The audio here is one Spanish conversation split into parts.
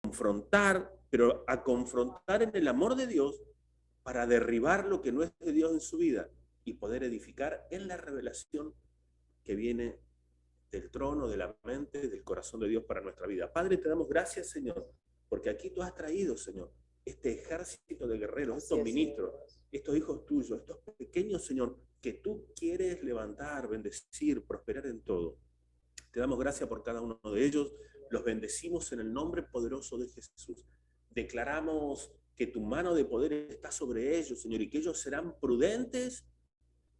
confrontar, pero a confrontar en el amor de Dios para derribar lo que no es de Dios en su vida y poder edificar en la revelación que viene del trono, de la mente, del corazón de Dios para nuestra vida. Padre, te damos gracias, Señor, porque aquí tú has traído, Señor, este ejército de guerreros, estos ministros, estos hijos tuyos, estos pequeños, Señor, que tú quieres levantar, bendecir, prosperar en todo. Te damos gracias por cada uno de ellos. Los bendecimos en el nombre poderoso de Jesús. Declaramos que tu mano de poder está sobre ellos, Señor, y que ellos serán prudentes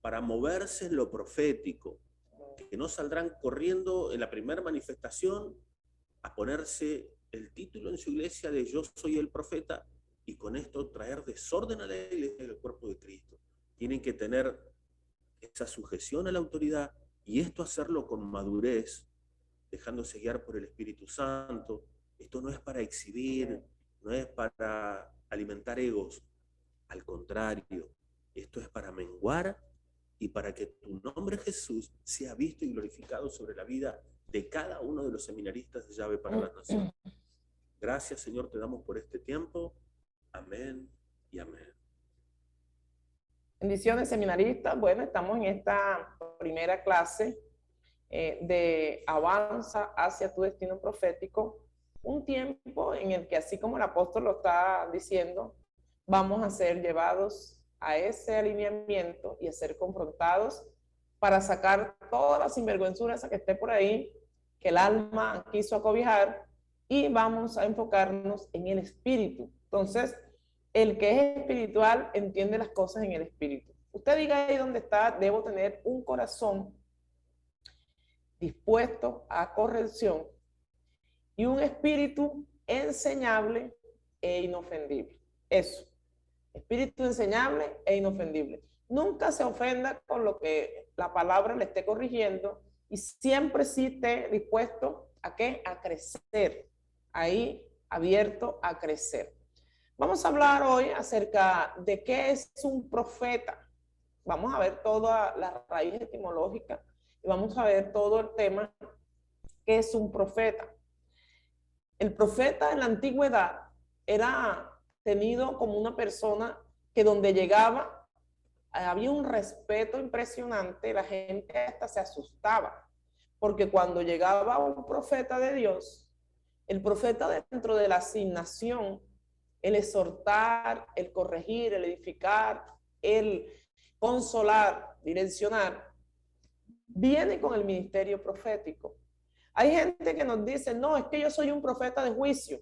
para moverse en lo profético, que no saldrán corriendo en la primera manifestación a ponerse el título en su iglesia de yo soy el profeta y con esto traer desorden a la iglesia del cuerpo de Cristo. Tienen que tener esa sujeción a la autoridad y esto hacerlo con madurez, dejándose guiar por el Espíritu Santo. Esto no es para exhibir, no es para alimentar egos, al contrario, esto es para menguar y para que tu nombre, Jesús, sea visto y glorificado sobre la vida de cada uno de los seminaristas de Llave para las Naciones. Gracias, Señor, te damos por este tiempo. Amén y amén. Bendiciones, seminaristas. Bueno, estamos en esta primera clase de Avanza hacia tu destino profético. Un tiempo en el que, así como el apóstol lo está diciendo, vamos a ser llevados a ese alineamiento y a ser confrontados para sacar toda la sinvergüenzura esa que esté por ahí, que el alma quiso acobijar, y vamos a enfocarnos en el espíritu. Entonces, el que es espiritual entiende las cosas en el espíritu. Usted diga ahí donde está, debo tener un corazón dispuesto a corrección y un espíritu enseñable e inofendible. Eso. Espíritu enseñable e inofendible. Nunca se ofenda con lo que la palabra le esté corrigiendo y siempre sí esté dispuesto a ¿qué? A crecer. Ahí abierto a crecer. Vamos a hablar hoy acerca de qué es un profeta. Vamos a ver toda la raíz etimológica y vamos a ver todo el tema que es un profeta. El profeta en la antigüedad era tenido como una persona que donde llegaba había un respeto impresionante, la gente hasta se asustaba, porque cuando llegaba un profeta de Dios, el profeta dentro de la asignación, el exhortar, el corregir, el edificar, el consolar, direccionar, viene con el ministerio profético. Hay gente que nos dice, no, es que yo soy un profeta de juicio.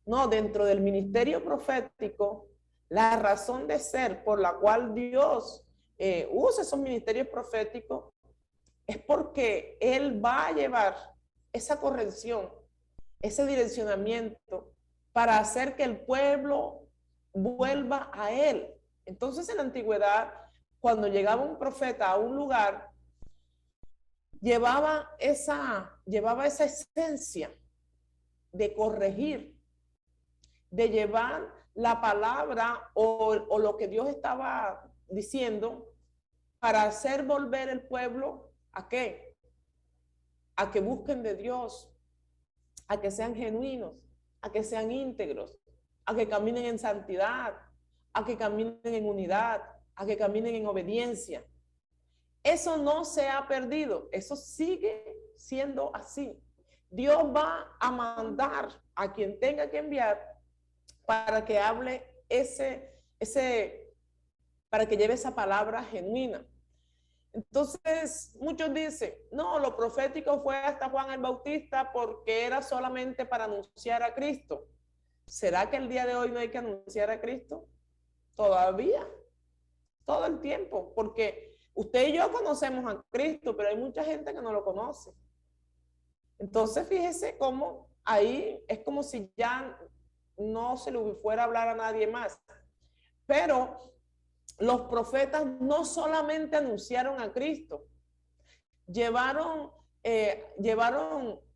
No, dentro del ministerio profético, la razón de ser por la cual Dios usa esos ministerios proféticos es porque Él va a llevar esa corrección, ese direccionamiento para hacer que el pueblo vuelva a Él. Entonces, en la antigüedad, cuando llegaba un profeta a un lugar, llevaba esa esencia de corregir, de llevar la palabra o lo que Dios estaba diciendo para hacer volver el pueblo ¿a qué? A que busquen de Dios, a que sean genuinos, a que sean íntegros, a que caminen en santidad, a que caminen en unidad, a que caminen en obediencia. Eso no se ha perdido, eso sigue siendo así. Dios va a mandar a quien tenga que enviar para que hable para que lleve esa palabra genuina. Entonces, muchos dicen, no, lo profético fue hasta Juan el Bautista porque era solamente para anunciar a Cristo. ¿Será que el día de hoy no hay que anunciar a Cristo? Todavía, todo el tiempo, porque usted y yo conocemos a Cristo, pero hay mucha gente que no lo conoce. Entonces, fíjese cómo ahí es como si ya no se le fuera a hablar a nadie más. Pero los profetas no solamente anunciaron a Cristo, llevaron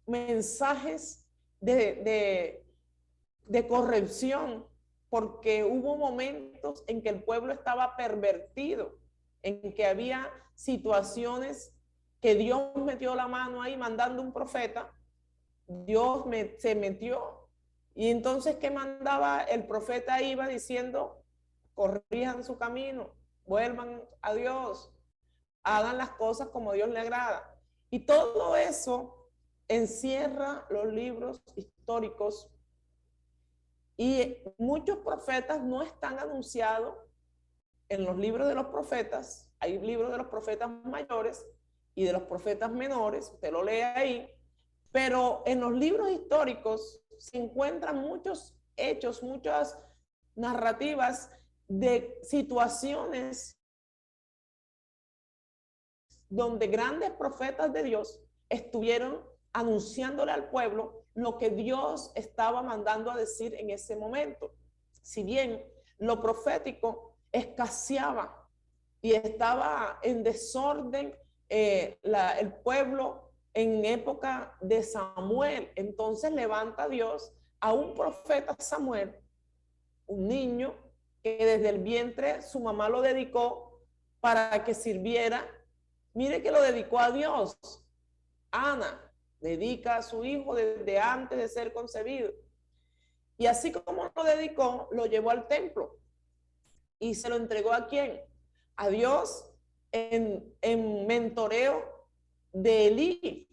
mensajes de corrección, porque hubo momentos en que el pueblo estaba pervertido, en que había situaciones que Dios metió la mano ahí mandando un profeta se metió. Y entonces, ¿qué mandaba? El profeta iba diciendo, corrijan su camino, vuelvan a Dios, hagan las cosas como a Dios le agrada. Y todo eso encierra los libros históricos. Y muchos profetas no están anunciados en los libros de los profetas. Hay libros de los profetas mayores y de los profetas menores, usted lo lee ahí, pero en los libros históricos se encuentran muchos hechos, muchas narrativas de situaciones donde grandes profetas de Dios estuvieron anunciándole al pueblo lo que Dios estaba mandando a decir en ese momento. Si bien lo profético escaseaba y estaba en desorden el pueblo en época de Samuel, entonces levanta Dios a un profeta Samuel, un niño que desde el vientre su mamá lo dedicó para que sirviera. Mire que lo dedicó a Dios. Ana dedica a su hijo desde antes de ser concebido. Y así como lo dedicó, lo llevó al templo. ¿Y se lo entregó a quién? A Dios en mentoreo de Elí,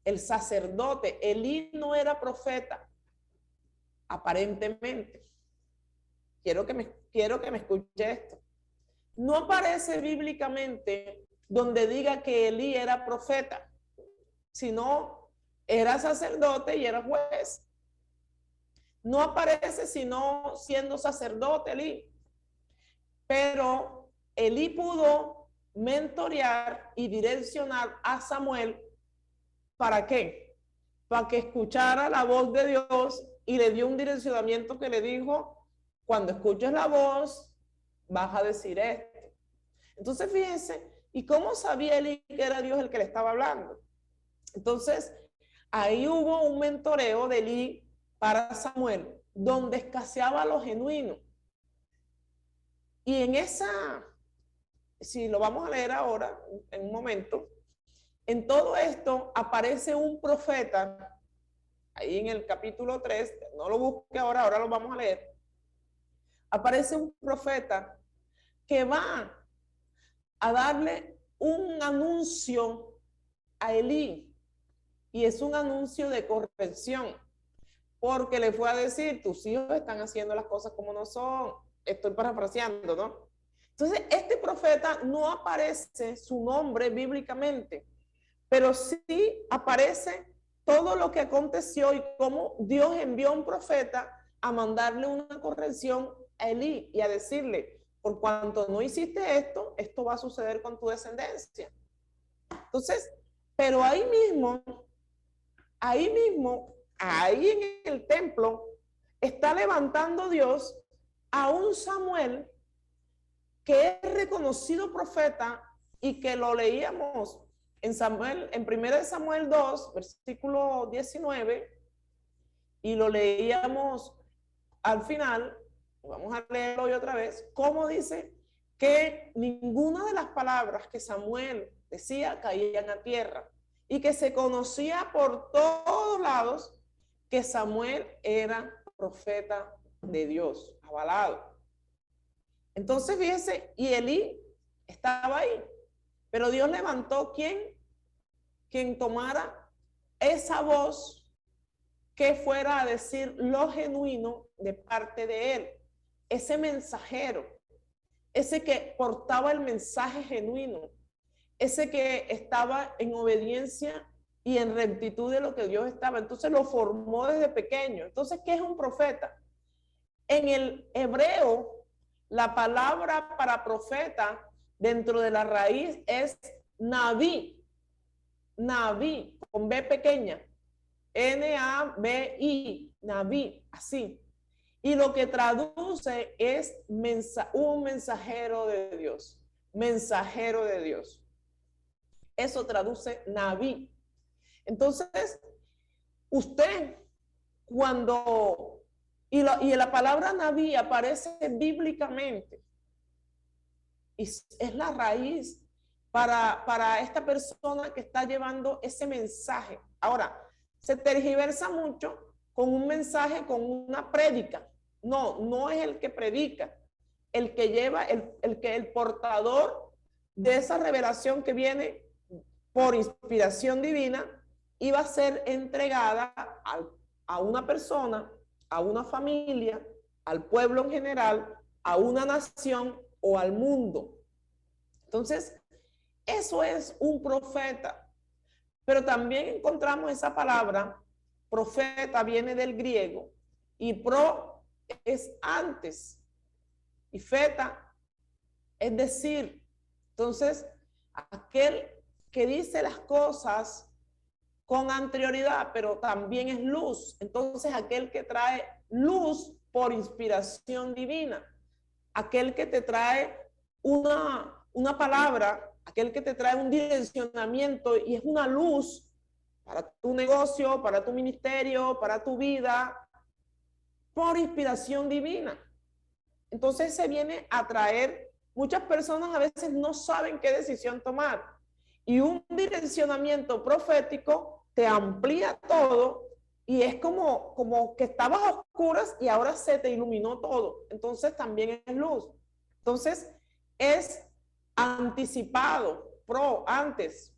el sacerdote. Elí no era profeta, aparentemente. Quiero que me escuche esto. No aparece bíblicamente donde diga que Elí era profeta, sino era sacerdote y era juez. No aparece sino siendo sacerdote Elí. Pero Elí pudo mentorear y direccionar a Samuel. ¿Para qué? Para que escuchara la voz de Dios y le dio un direccionamiento que le dijo, cuando escuches la voz, vas a decir esto. Entonces, fíjense, ¿y cómo sabía Elí que era Dios el que le estaba hablando? Entonces, ahí hubo un mentoreo de Elí para Samuel, donde escaseaba lo genuino. Y en esa, si lo vamos a leer ahora, en un momento, en todo esto aparece un profeta, ahí en el capítulo 3, no lo busque ahora lo vamos a leer. Aparece un profeta que va a darle un anuncio a Elí, y es un anuncio de corrección, porque le fue a decir, tus hijos están haciendo las cosas como no son. Estoy parafraseando, ¿no? Entonces, este profeta no aparece su nombre bíblicamente, pero sí aparece todo lo que aconteció y cómo Dios envió a un profeta a mandarle una corrección a Elí y a decirle, por cuanto no hiciste esto, esto va a suceder con tu descendencia. Entonces, pero ahí en el templo, está levantando Dios a un Samuel que es reconocido profeta y que lo leíamos en 1 Samuel 2, versículo 19, y lo leíamos al final, vamos a leerlo hoy otra vez, como dice que ninguna de las palabras que Samuel decía caían a tierra y que se conocía por todos lados que Samuel era profeta de Dios, avalado. Entonces, fíjese, y Elí estaba ahí, pero Dios levantó quien tomara esa voz que fuera a decir lo genuino de parte de él, ese mensajero, ese que portaba el mensaje genuino, ese que estaba en obediencia y en rectitud de lo que Dios estaba. Entonces lo formó desde pequeño. Entonces, ¿qué es un profeta? En el hebreo, la palabra para profeta dentro de la raíz es Naví, Naví, con B pequeña, N-A-B-I, Naví, así. Y lo que traduce es un mensajero de Dios, mensajero de Dios. Eso traduce Naví. Entonces, usted cuando, y la palabra Naví aparece bíblicamente, y es la raíz para esta persona que está llevando ese mensaje. Ahora, se tergiversa mucho con un mensaje, con una prédica. No, no es el que predica, el que lleva, el portador de esa revelación que viene por inspiración divina iba a ser entregada a una persona, a una familia, al pueblo en general, a una nación o al mundo. Entonces, eso es un profeta. Pero también encontramos esa palabra, profeta viene del griego, y pro es antes, y feta es decir. Entonces, aquel que dice las cosas con anterioridad, pero también es luz. Entonces, aquel que trae luz por inspiración divina, aquel que te trae una palabra, aquel que te trae un direccionamiento y es una luz para tu negocio, para tu ministerio, para tu vida, por inspiración divina. Entonces se viene a traer, muchas personas a veces no saben qué decisión tomar. Y un direccionamiento profético te amplía todo y es como que estabas a oscuras y ahora se te iluminó todo. Entonces también es luz. Entonces es anticipado, antes.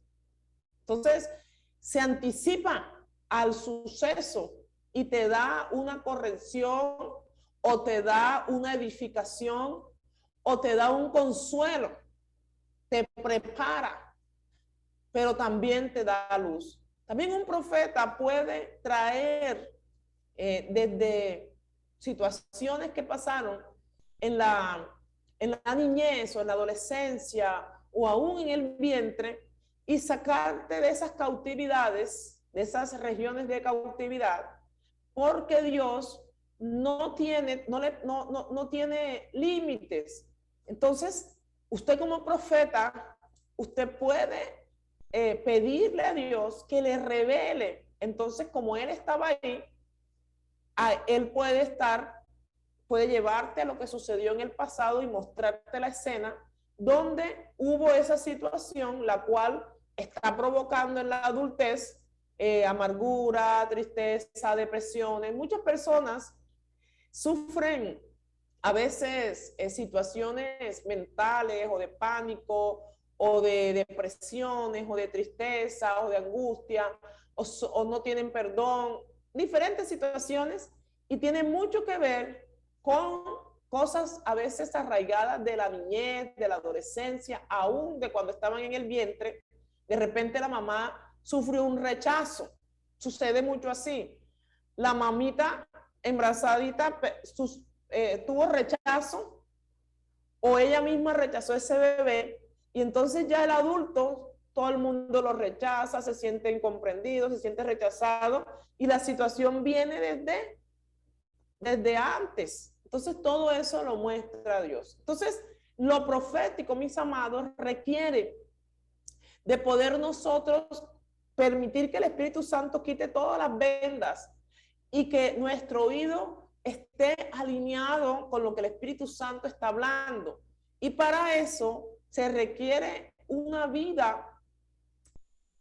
Entonces se anticipa al suceso y te da una corrección o te da una edificación o te da un consuelo, te prepara, pero también te da luz. También un profeta puede traer desde situaciones que pasaron en la niñez o en la adolescencia o aún en el vientre y sacarte de esas cautividades, de esas regiones de cautividad, porque Dios no tiene límites. Entonces, usted como profeta, usted puede pedirle a Dios que le revele. Entonces, como Él estaba ahí, Él puede llevarte a lo que sucedió en el pasado y mostrarte la escena donde hubo esa situación, la cual está provocando en la adultez amargura, tristeza, depresiones. Muchas personas sufren a veces situaciones mentales o de pánico o de depresiones o de tristeza o de angustia o no tienen perdón, diferentes situaciones y tiene mucho que ver con cosas a veces arraigadas de la niñez, de la adolescencia, aún de cuando estaban en el vientre. De repente la mamá sufrió un rechazo. Sucede mucho así. La mamita embarazadita tuvo rechazo o ella misma rechazó ese bebé y entonces ya el adulto, todo el mundo lo rechaza, se siente incomprendido, se siente rechazado y la situación viene desde antes. Entonces todo eso lo muestra Dios. Entonces lo profético, mis amados, requiere de poder nosotros permitir que el Espíritu Santo quite todas las vendas y que nuestro oído esté alineado con lo que el Espíritu Santo está hablando. Y para eso se requiere una vida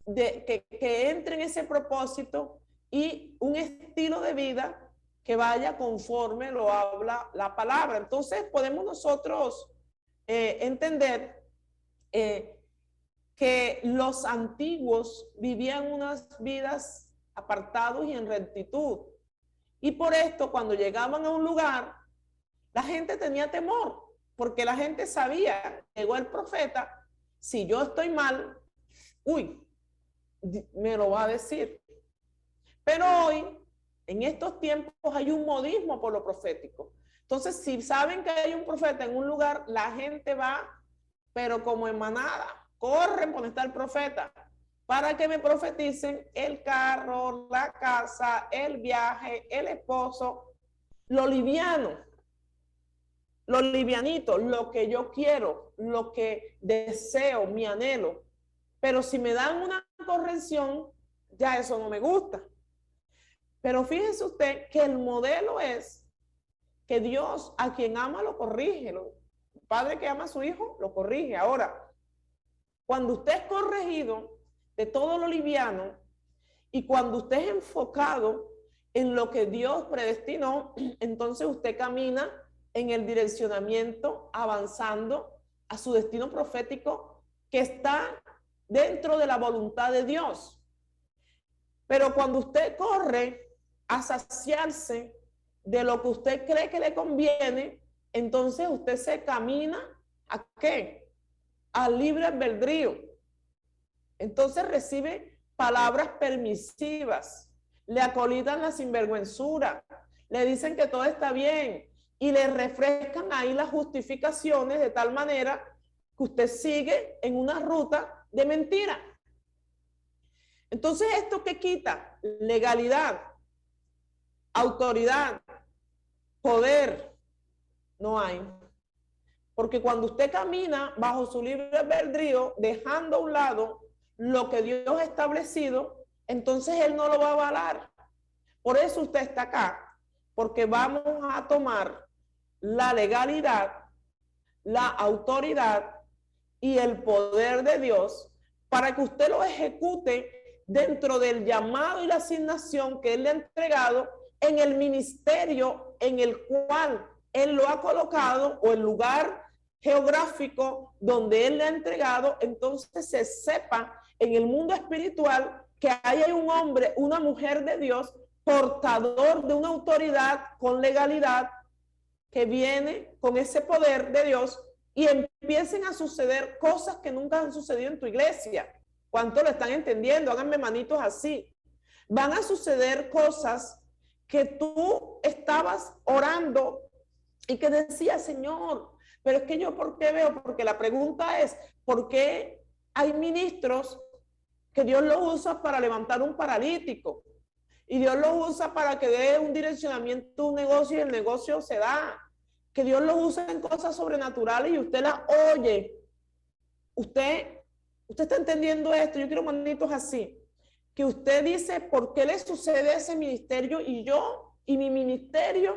que entre en ese propósito y un estilo de vida que vaya conforme lo habla la palabra. Entonces podemos nosotros entender que los antiguos vivían unas vidas apartados y en rectitud. Y por esto, cuando llegaban a un lugar, la gente tenía temor, porque la gente sabía, llegó el profeta, si yo estoy mal, uy, me lo va a decir. Pero hoy, en estos tiempos, hay un modismo por lo profético. Entonces, si saben que hay un profeta en un lugar, la gente va, pero como en manada, corren por donde está el profeta, para que me profeticen el carro, la casa, el viaje, el esposo, lo liviano, lo livianito, lo que yo quiero, lo que deseo, mi anhelo. Pero si me dan una corrección, ya eso no me gusta. Pero fíjese usted que el modelo es que Dios a quien ama lo corrige. El padre que ama a su hijo lo corrige. Ahora, cuando usted es corregido de todo lo liviano Y cuando usted es enfocado en lo que Dios predestinó, entonces usted camina en el direccionamiento, avanzando a su destino profético que está dentro de la voluntad de Dios. Pero cuando usted corre a saciarse de lo que usted cree que le conviene, entonces usted se camina ¿a qué? Al libre albedrío. Entonces recibe palabras permisivas, le acolitan la sinvergüenzura, le dicen que todo está bien y le refrescan ahí las justificaciones de tal manera que usted sigue en una ruta de mentira. Entonces, ¿esto qué quita? Legalidad, autoridad, poder, no hay. Porque cuando usted camina bajo su libre albedrío, dejando a un lado lo que Dios ha establecido, entonces Él no lo va a avalar. Por eso usted está acá, porque vamos a tomar la legalidad, la autoridad y el poder de Dios para que usted lo ejecute dentro del llamado y la asignación que Él le ha entregado en el ministerio en el cual Él lo ha colocado o el lugar geográfico donde Él le ha entregado. Entonces se sepa en el mundo espiritual que ahí hay un hombre, una mujer de Dios, portador de una autoridad con legalidad que viene con ese poder de Dios y empiecen a suceder cosas que nunca han sucedido en tu iglesia. ¿Cuánto lo están entendiendo? Háganme manitos así. Van a suceder cosas que tú estabas orando y que decías, Señor, pero es que yo, ¿por qué veo? Porque la pregunta es, ¿por qué hay ministros que Dios los usa para levantar un paralítico? Y Dios los usa para que dé un direccionamiento a un negocio y el negocio se da. Que Dios los usa en cosas sobrenaturales y usted las oye. Usted está entendiendo esto. Yo quiero manitos así. Que usted dice, ¿por qué le sucede a ese ministerio y yo y mi ministerio?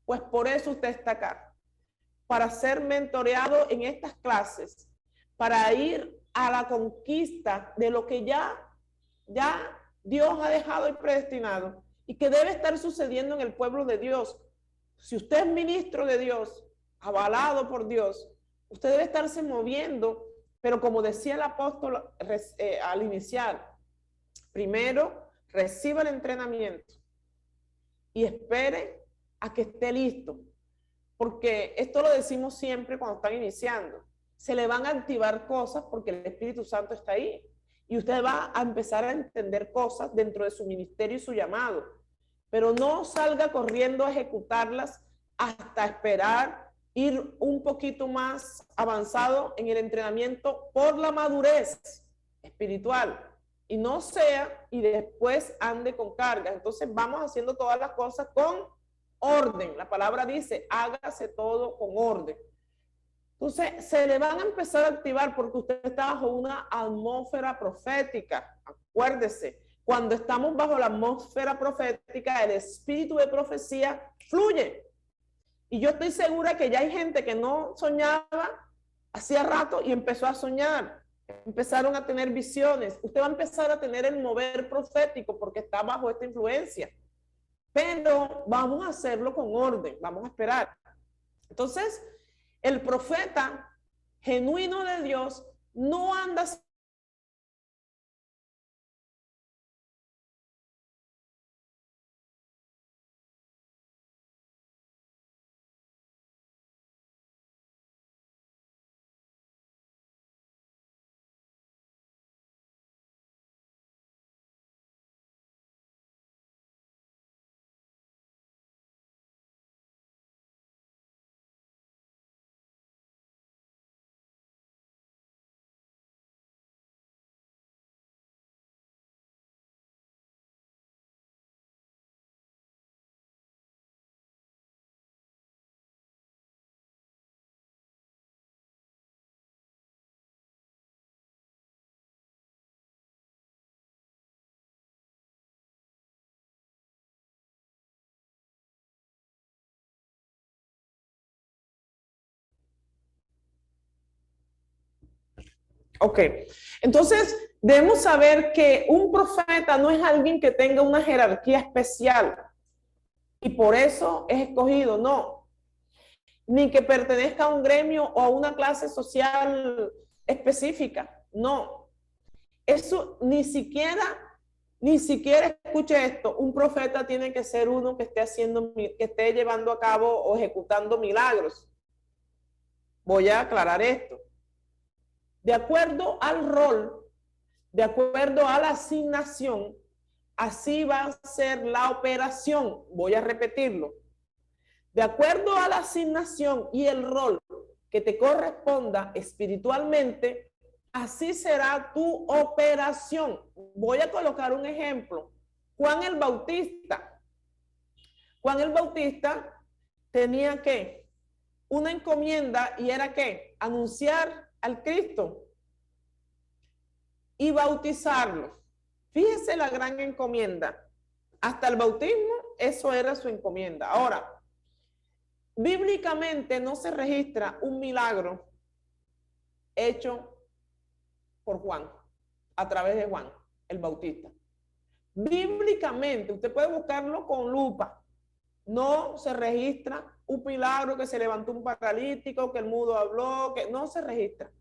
Pues por eso usted está acá. Para ser mentoreado en estas clases. Para ir a la conquista de lo que ya Dios ha dejado y predestinado y que debe estar sucediendo en el pueblo de Dios. Si usted es ministro de Dios, avalado por Dios, usted debe estarse moviendo, pero como decía el apóstol al iniciar, primero reciba el entrenamiento y espere a que esté listo, porque esto lo decimos siempre cuando están iniciando. Se le van a activar cosas porque el Espíritu Santo está ahí. Y usted va a empezar a entender cosas dentro de su ministerio y su llamado. Pero no salga corriendo a ejecutarlas hasta esperar ir un poquito más avanzado en el entrenamiento por la madurez espiritual. Y no sea y después ande con carga. Entonces vamos haciendo todas las cosas con orden. La palabra dice, hágase todo con orden. Entonces, se le van a empezar a activar porque usted está bajo una atmósfera profética. Acuérdese, cuando estamos bajo la atmósfera profética, el espíritu de profecía fluye. Y yo estoy segura que ya hay gente que no soñaba hacía rato y empezó a soñar. Empezaron a tener visiones. Usted va a empezar a tener el mover profético porque está bajo esta influencia. Pero vamos a hacerlo con orden, vamos a esperar. Entonces, el profeta genuino de Dios no anda Ok, entonces debemos saber que un profeta no es alguien que tenga una jerarquía especial y por eso es escogido, no, ni que pertenezca a un gremio o a una clase social específica, no, eso ni siquiera escuche esto, un profeta tiene que ser uno que esté llevando a cabo o ejecutando milagros. Voy a aclarar esto. De acuerdo al rol, de acuerdo a la asignación, así va a ser la operación. Voy a repetirlo. De acuerdo a la asignación y el rol que te corresponda espiritualmente, así será tu operación. Voy a colocar un ejemplo. Juan el Bautista. Juan el Bautista tenía que una encomienda y era que anunciar al Cristo y bautizarlo. Fíjese la gran encomienda. Hasta el bautismo, eso era su encomienda. Ahora, bíblicamente no se registra un milagro hecho por Juan, a través de Juan, el Bautista. Bíblicamente, usted puede buscarlo con lupa. No se registra un milagro que se levantó un paralítico, que el mudo habló, que no se registra.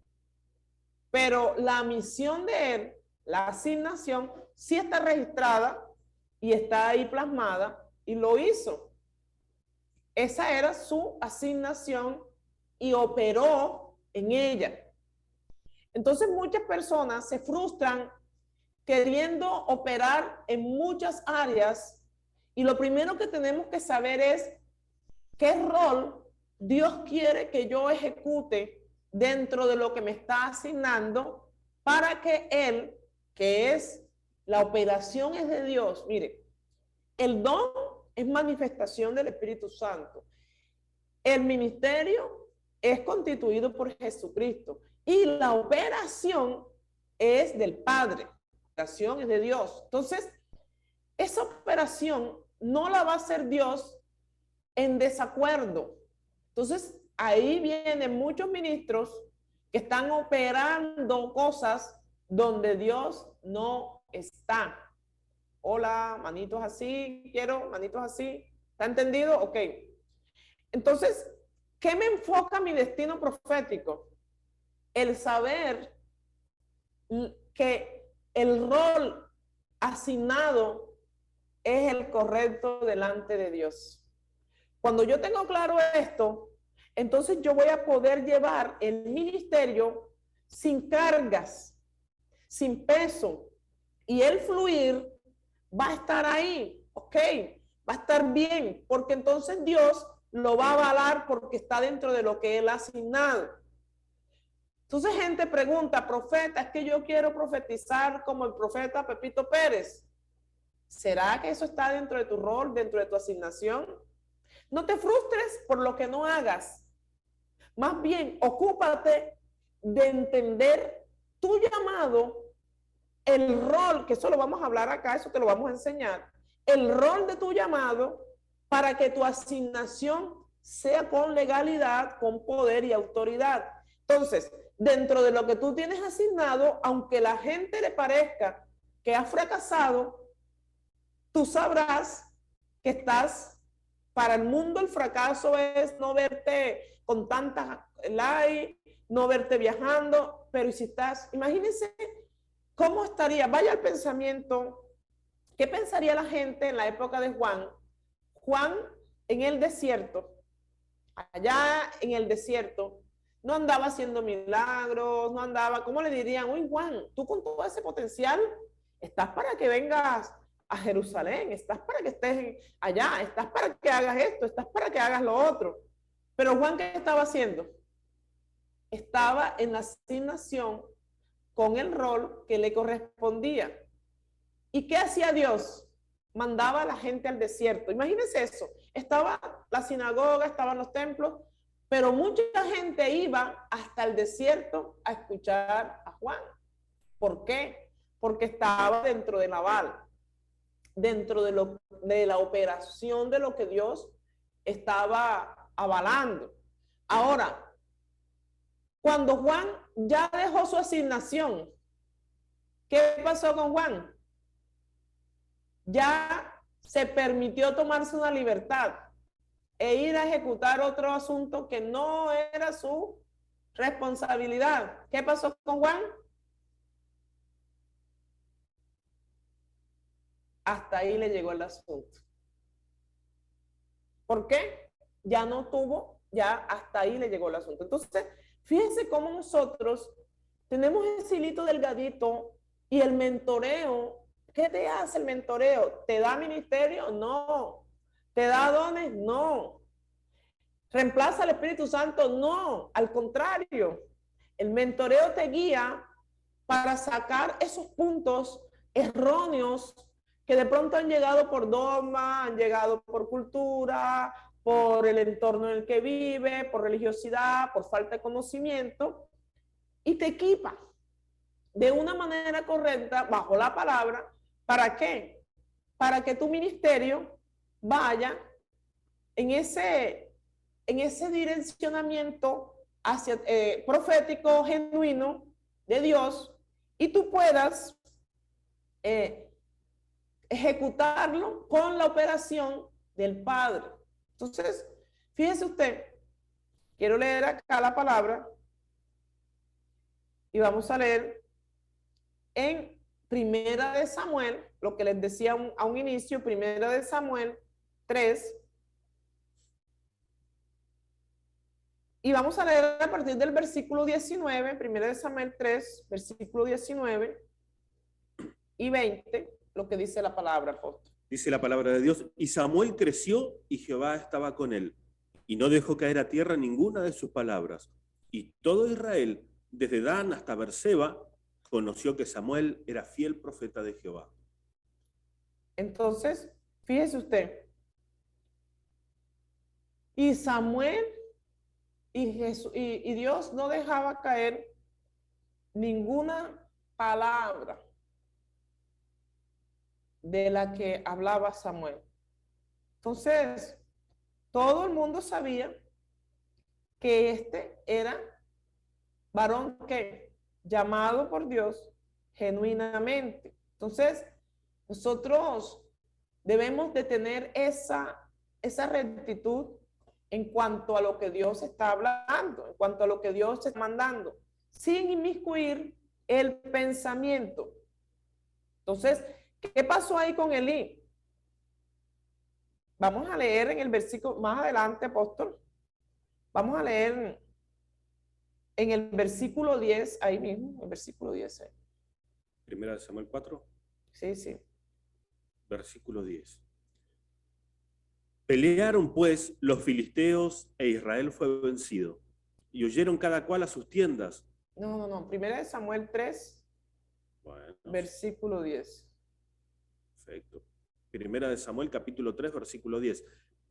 Pero la misión de él, la asignación, sí está registrada y está ahí plasmada y lo hizo. Esa era su asignación y operó en ella. Entonces muchas personas se frustran queriendo operar en muchas áreas y lo primero que tenemos que saber es qué rol Dios quiere que yo ejecute dentro de lo que me está asignando para que Él, que es la operación es de Dios. Mire, el don es manifestación del Espíritu Santo. El ministerio es constituido por Jesucristo y la operación es del Padre. La operación es de Dios. Entonces, esa operación no la va a hacer Dios en desacuerdo. Entonces, ahí vienen muchos ministros que están operando cosas donde Dios no está. Hola, manitos así, quiero manitos así. ¿Está entendido? Ok. Entonces, ¿qué me enfoca mi destino profético? El saber que el rol asignado es el correcto delante de Dios. Cuando yo tengo claro esto, entonces yo voy a poder llevar el ministerio sin cargas, sin peso, y el fluir va a estar ahí, ok, va a estar bien, porque entonces Dios lo va a avalar porque está dentro de lo que Él ha asignado. Entonces gente pregunta, profeta, es que yo quiero profetizar como el profeta Pepito Pérez. ¿Será que eso está dentro de tu rol, dentro de tu asignación? No te frustres por lo que no hagas. Más bien, ocúpate de entender tu llamado, el rol, que eso lo vamos a hablar acá, eso te lo vamos a enseñar, el rol de tu llamado para que tu asignación sea con legalidad, con poder y autoridad. Entonces, dentro de lo que tú tienes asignado, aunque la gente le parezca que has fracasado, tú sabrás que estás, para el mundo el fracaso es no verte con tantas likes, no verte viajando, pero si estás, imagínense cómo estaría, vaya al pensamiento, ¿qué pensaría la gente en la época de Juan? Juan en el desierto, allá en el desierto, no andaba haciendo milagros, no andaba, ¿cómo le dirían? Uy, Juan, tú con todo ese potencial, estás para que vengas a Jerusalén, estás para que estés allá, estás para que hagas esto, estás para que hagas lo otro. Pero Juan, ¿qué estaba haciendo? Estaba en la asignación con el rol que le correspondía. ¿Y qué hacía Dios? Mandaba a la gente al desierto. Imagínense eso. Estaba la sinagoga, estaban los templos, pero mucha gente iba hasta el desierto a escuchar a Juan. ¿Por qué? Porque estaba dentro de la bala, dentro de la operación de lo que Dios estaba avalando. Ahora, cuando Juan ya dejó su asignación, ¿qué pasó con Juan? Ya se permitió tomarse una libertad e ir a ejecutar otro asunto que no era su responsabilidad. ¿Qué pasó con Juan? Hasta ahí le llegó el asunto. ¿Por qué? Ya no tuvo, ya hasta ahí le llegó el asunto. Entonces, fíjense cómo nosotros tenemos ese hilito delgadito y el mentoreo. ¿Qué te hace el mentoreo? ¿Te da ministerio? No. ¿Te da dones? No. ¿Reemplaza al Espíritu Santo? No. Al contrario, el mentoreo te guía para sacar esos puntos erróneos que de pronto han llegado por dogma, han llegado por cultura, por el entorno en el que vive, por religiosidad, por falta de conocimiento, y te equipa de una manera correcta, bajo la palabra. ¿Para qué? Para que tu ministerio vaya en ese direccionamiento hacia, profético, genuino, de Dios, y tú puedas ejecutarlo con la operación del Padre. Entonces, fíjese usted, quiero leer acá la palabra y vamos a leer en Primera de Samuel, lo que les decía a un inicio, Primera de Samuel 3, y vamos a leer a partir del versículo 19, Primera de Samuel 3, versículo 19 y 20, lo que dice la palabra, apóstol. Dice la palabra de Dios, y Samuel creció y Jehová estaba con él, y no dejó caer a tierra ninguna de sus palabras. Y todo Israel, desde Dan hasta Berseba, conoció que Samuel era fiel profeta de Jehová. Entonces, fíjese usted, y Samuel y Dios no dejaba caer ninguna palabra de la que hablaba Samuel. Entonces, todo el mundo sabía que este era varón que llamado por Dios genuinamente. Entonces, nosotros debemos de tener esa rectitud en cuanto a lo que Dios está hablando, en cuanto a lo que Dios está mandando, sin inmiscuir el pensamiento. Entonces, ¿qué pasó ahí con Elí? Vamos a leer en el versículo, más adelante, apóstol, vamos a leer en el versículo 10, ahí mismo, el versículo 10. Primera de Samuel 4. Sí, sí. Versículo 10. Pelearon pues los filisteos e Israel fue vencido, y huyeron cada cual a sus tiendas. No. Primera de Samuel 3, bueno, versículo 10. Perfecto. Primera de Samuel capítulo 3, versículo 10.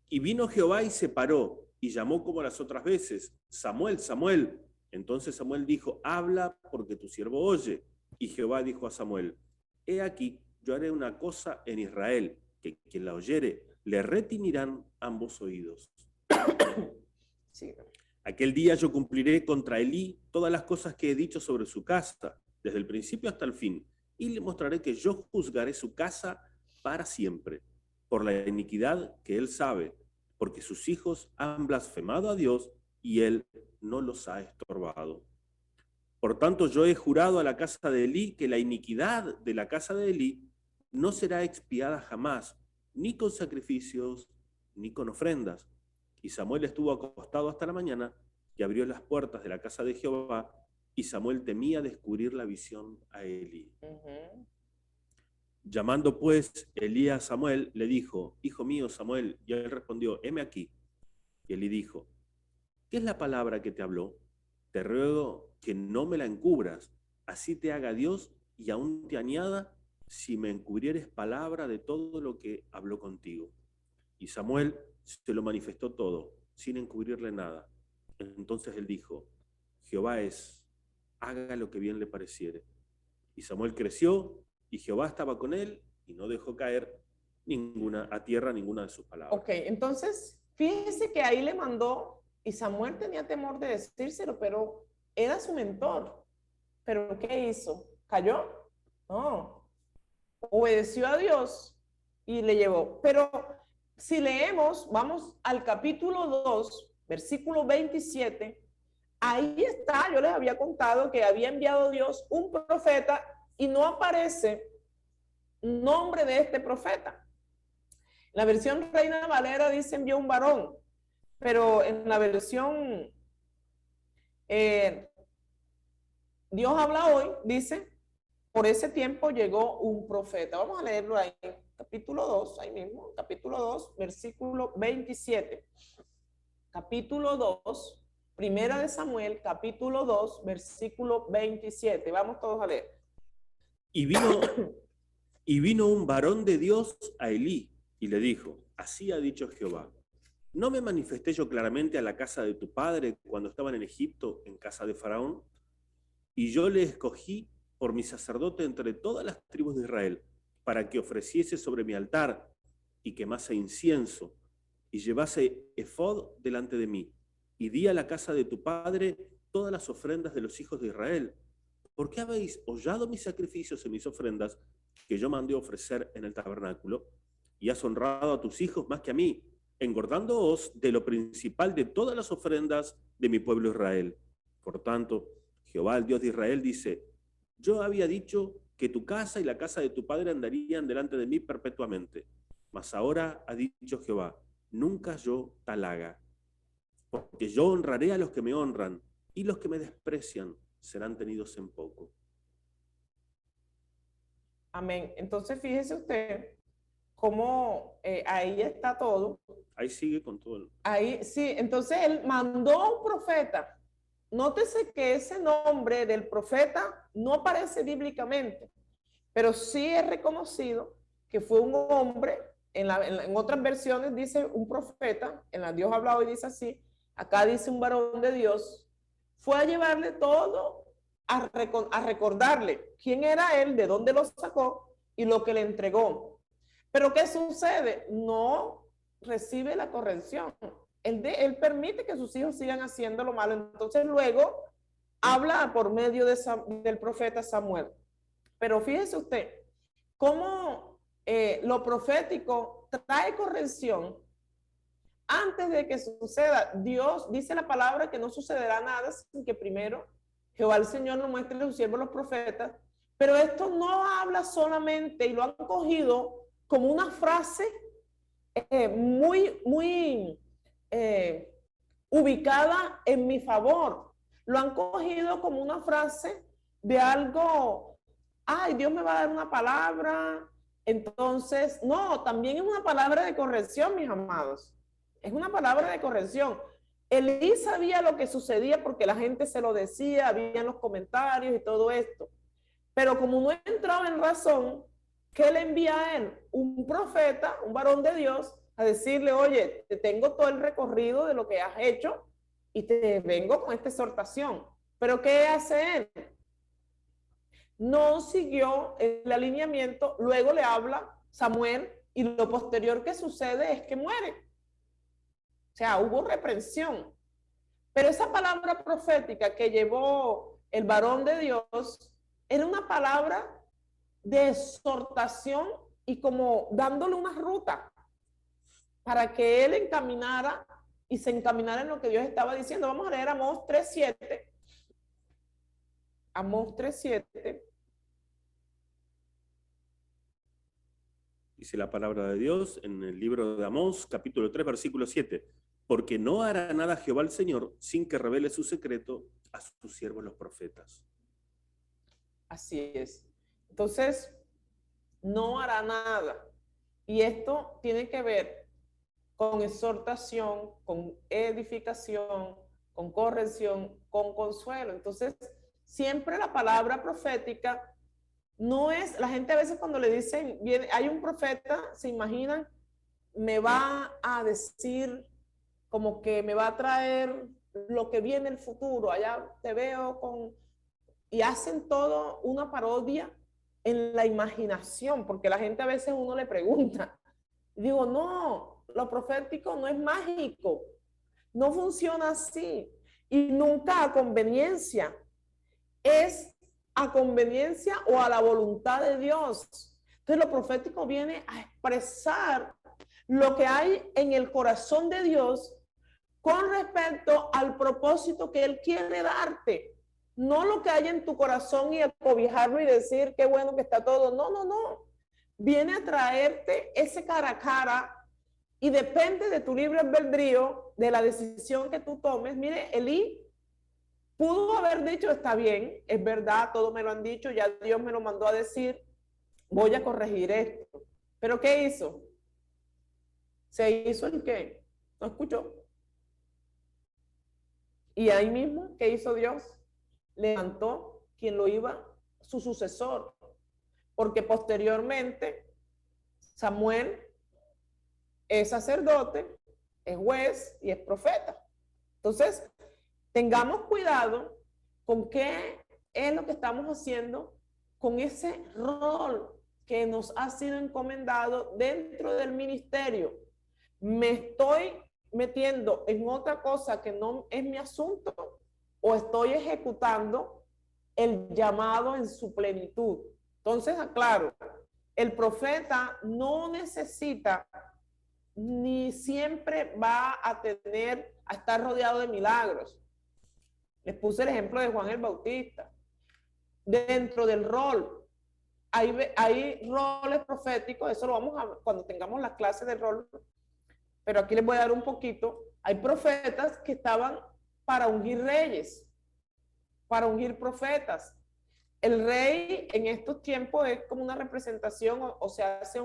Y vino Jehová y se paró, y llamó como las otras veces, Samuel, Samuel. Entonces Samuel dijo, habla porque tu siervo oye. Y Jehová dijo a Samuel, he aquí, yo haré una cosa en Israel, que quien la oyere, le retiñirán ambos oídos. Sí. Aquel día yo cumpliré contra Elí todas las cosas que he dicho sobre su casa, desde el principio hasta el fin, y le mostraré que yo juzgaré su casa para siempre, por la iniquidad que él sabe, porque sus hijos han blasfemado a Dios y él no los ha estorbado. Por tanto, yo he jurado a la casa de Elí que la iniquidad de la casa de Elí no será expiada jamás, ni con sacrificios, ni con ofrendas. Y Samuel estuvo acostado hasta la mañana y abrió las puertas de la casa de Jehová, y Samuel temía descubrir la visión a Elí. Llamando pues Elí a Samuel, le dijo, hijo mío Samuel, y él respondió, heme aquí. Y Elí dijo, ¿qué es la palabra que te habló? Te ruego que no me la encubras, así te haga Dios y aún te añada si me encubrieres palabra de todo lo que habló contigo. Y Samuel se lo manifestó todo, sin encubrirle nada. Entonces él dijo, Jehová es, haga lo que bien le pareciere. Y Samuel creció, y Jehová estaba con él, y no dejó caer a tierra ninguna de sus palabras. Ok, entonces, fíjese que ahí le mandó, y Samuel tenía temor de decírselo, pero era su mentor. Pero ¿qué hizo? ¿Cayó? No. Obedeció a Dios y le llevó. Pero si leemos, vamos al capítulo 2, versículo 27, ahí está, yo les había contado que había enviado Dios un profeta y no aparece nombre de este profeta. La versión Reina Valera dice envió un varón, pero en la versión Dios habla hoy, dice, por ese tiempo llegó un profeta. Vamos a leerlo ahí, capítulo 2, ahí mismo, capítulo 2, versículo 27. Capítulo 2, primera de Samuel, capítulo 2, versículo 27. Vamos todos a leer. Y vino un varón de Dios a Elí y le dijo, así ha dicho Jehová, ¿no me manifesté yo claramente a la casa de tu padre cuando estaban en Egipto, en casa de Faraón? Y yo le escogí por mi sacerdote entre todas las tribus de Israel, para que ofreciese sobre mi altar y quemase incienso, y llevase efod delante de mí. Y di a la casa de tu padre todas las ofrendas de los hijos de Israel. ¿Por qué habéis hollado mis sacrificios y mis ofrendas que yo mandé ofrecer en el tabernáculo? Y has honrado a tus hijos más que a mí, engordándoos de lo principal de todas las ofrendas de mi pueblo Israel. Por tanto, Jehová, el Dios de Israel, dice, yo había dicho que tu casa y la casa de tu padre andarían delante de mí perpetuamente. Mas ahora ha dicho Jehová, nunca yo tal haga. Porque yo honraré a los que me honran, y los que me desprecian serán tenidos en poco. Amén. Entonces, fíjese usted cómo ahí está todo. Ahí sigue con todo. Ahí, sí, entonces él mandó a un profeta. Nótese que ese nombre del profeta no aparece bíblicamente, pero sí es reconocido que fue un hombre. En otras versiones dice un profeta, en la Dios habla hoy dice así, acá dice un varón de Dios, fue a llevarle todo, a recordarle quién era él, de dónde lo sacó y lo que le entregó. Pero ¿qué sucede? No recibe la corrección. Él permite que sus hijos sigan haciendo lo malo. Entonces luego habla por medio del profeta Samuel. Pero fíjese usted, cómo lo profético trae corrección antes de que suceda. Dios dice la palabra que no sucederá nada sin que primero Jehová el Señor nos muestre a sus siervos los profetas. Pero esto no habla solamente, y lo han cogido como una frase muy ubicada en mi favor. Lo han cogido como una frase de algo, ay, Dios me va a dar una palabra. Entonces, no, también es una palabra de corrección, mis amados. Es una palabra de corrección. Elí sabía lo que sucedía porque la gente se lo decía, había en los comentarios y todo esto. Pero como no entraba en razón, ¿qué le envía a él? Un profeta, un varón de Dios, a decirle, oye, te tengo todo el recorrido de lo que has hecho y te vengo con esta exhortación. Pero ¿qué hace él? No siguió el alineamiento, luego le habla Samuel y lo posterior que sucede es que muere. O sea, hubo reprensión. Pero esa palabra profética que llevó el varón de Dios era una palabra de exhortación y como dándole una ruta para que él encaminara y se encaminara en lo que Dios estaba diciendo. Vamos a leer Amós 3:7. Amós 3:7. Dice la palabra de Dios en el libro de Amós, capítulo 3, versículo 7. Porque no hará nada Jehová el Señor sin que revele su secreto a sus siervos los profetas. Así es. Entonces, no hará nada. Y esto tiene que ver con exhortación, con edificación, con corrección, con consuelo. Entonces, siempre la palabra profética no es, la gente a veces cuando le dicen, viene, hay un profeta, se imaginan, me va a decir como que me va a traer lo que viene el futuro, allá te veo con... Y hacen todo una parodia en la imaginación, porque la gente a veces uno le pregunta, digo, no, lo profético no es mágico, no funciona así. y nunca a conveniencia. Es a conveniencia o a la voluntad de Dios. Entonces lo profético viene a expresar lo que hay en el corazón de Dios con respecto al propósito que Él quiere darte. No lo que hay en tu corazón y acobijarlo y decir qué bueno que está todo. No, no, no. Viene a traerte ese cara a cara y depende de tu libre albedrío, de la decisión que tú tomes. Mire, Elí pudo haber dicho, está bien, es verdad, todo me lo han dicho, ya Dios me lo mandó a decir, voy a corregir esto. ¿Pero qué hizo? ¿Se hizo el qué? ¿No escuchó? Y ahí mismo, ¿qué hizo Dios? Levantó quien lo iba, su sucesor. Porque posteriormente Samuel es sacerdote, es juez y es profeta. Entonces, tengamos cuidado con qué es lo que estamos haciendo con ese rol que nos ha sido encomendado dentro del ministerio. Me estoy metiendo en otra cosa que no es mi asunto o estoy ejecutando el llamado en su plenitud. Entonces, aclaro, el profeta no necesita ni siempre va a estar rodeado de milagros. Les puse el ejemplo de Juan el Bautista. Dentro del rol, hay roles proféticos, eso lo vamos a cuando tengamos las clases de rol, pero aquí les voy a dar un poquito. Hay profetas que estaban para ungir reyes, para ungir profetas. El rey en estos tiempos es como una representación, o se hace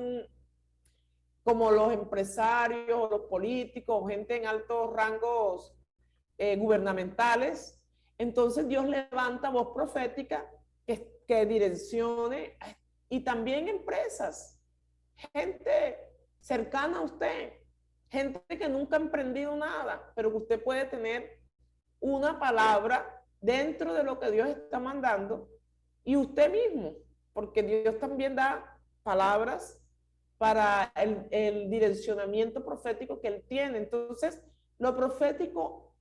como los empresarios, o los políticos, o gente en altos rangos gubernamentales. Entonces Dios levanta voz profética que direccione, y también empresas, gente cercana a usted, gente que nunca ha emprendido nada, pero que usted puede tener una palabra dentro de lo que Dios está mandando, y usted mismo, porque Dios también da palabras para el direccionamiento profético que Él tiene. Entonces, lo profético